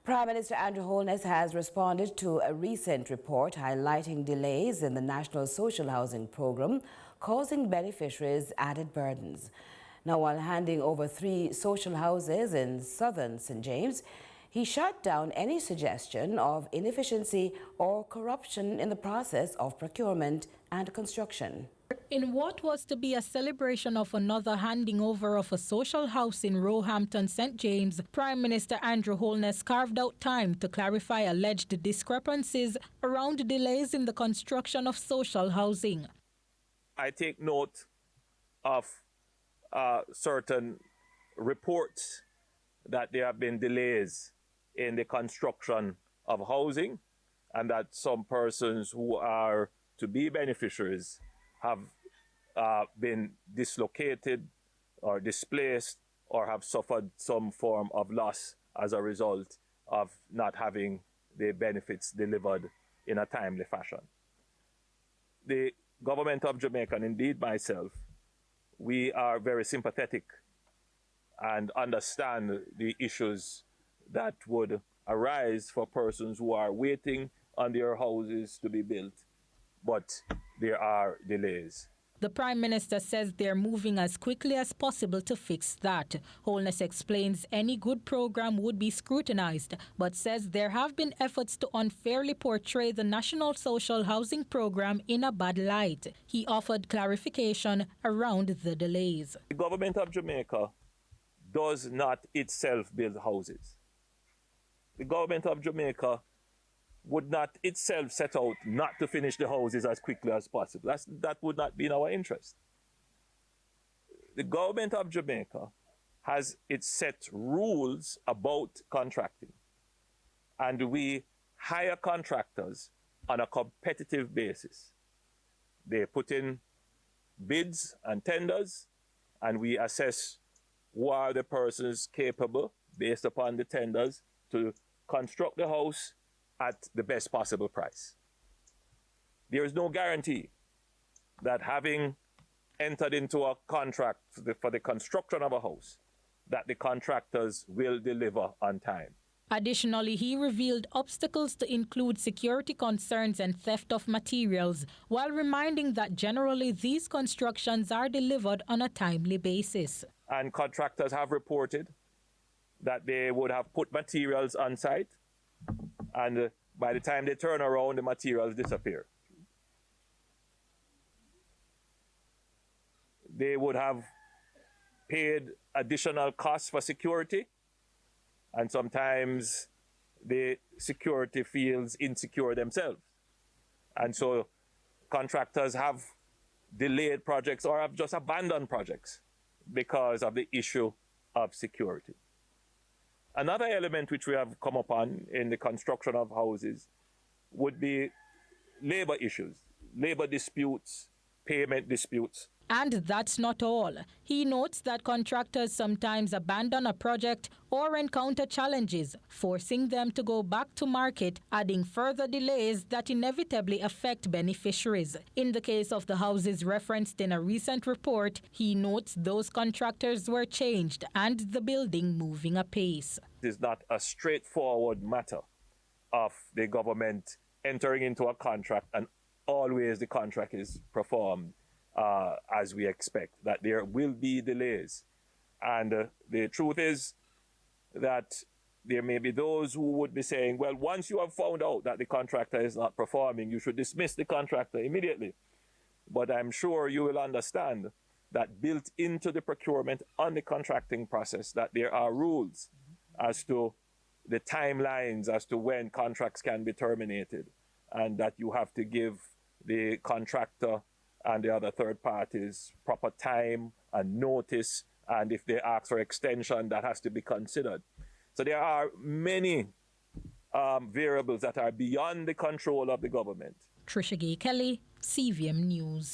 Prime Minister Andrew Holness has responded to a recent report highlighting delays in the National Social Housing Programme, causing beneficiaries added burdens. Now, while handing over 3 social houses in southern St. James, he shut down any suggestion of inefficiency or corruption in the process of procurement and construction. In what was to be a celebration of another handing over of a social house in Roehampton, St. James, Prime Minister Andrew Holness carved out time to clarify alleged discrepancies around delays in the construction of social housing. I take note of certain reports that there have been delays in the construction of housing and that some persons who are to be beneficiaries have been dislocated or displaced or have suffered some form of loss as a result of not having the benefits delivered in a timely fashion. The government of Jamaica, and indeed myself, we are very sympathetic and understand the issues that would arise for persons who are waiting on their houses to be built, but there are delays. The Prime Minister says they're moving as quickly as possible to fix that. Holness explains any good program would be scrutinized, but says there have been efforts to unfairly portray the National Social Housing Program in a bad light. He offered clarification around the delays. The government of Jamaica does not itself build houses. The government of Jamaica would not itself set out not to finish the houses as quickly as possible. That would not be in our interest. The government of Jamaica has its set rules about contracting, and we hire contractors on a competitive basis. They put in bids and tenders, and we assess who are the persons capable, based upon the tenders, to construct the house at the best possible price. There is no guarantee that having entered into a contract for the construction of a house, that the contractors will deliver on time. Additionally, he revealed obstacles to include security concerns and theft of materials, while reminding that generally these constructions are delivered on a timely basis. And contractors have reported that they would have put materials on site, and by the time they turn around, the materials disappear. They would have paid additional costs for security, and sometimes the security feels insecure themselves. And so contractors have delayed projects or have just abandoned projects because of the issue of security. Another element which we have come upon in the construction of houses would be labor issues, labor disputes, payment disputes. And that's not all. He notes that contractors sometimes abandon a project or encounter challenges, forcing them to go back to market, adding further delays that inevitably affect beneficiaries. In the case of the houses referenced in a recent report, he notes those contractors were changed and the building moving apace. It is not a straightforward matter of the government entering into a contract and always the contract is performed as we expect, that there will be delays. And the truth is that there may be those who would be saying, well, once you have found out that the contractor is not performing, you should dismiss the contractor immediately. But I'm sure you will understand that built into the procurement and the contracting process, that there are rules as to the timelines as to when contracts can be terminated, and that you have to give the contractor and the other third parties proper time and notice, and if they ask for extension, that has to be considered. So there are many variables that are beyond the control of the government. Trisha Gay Kelly, CVM News.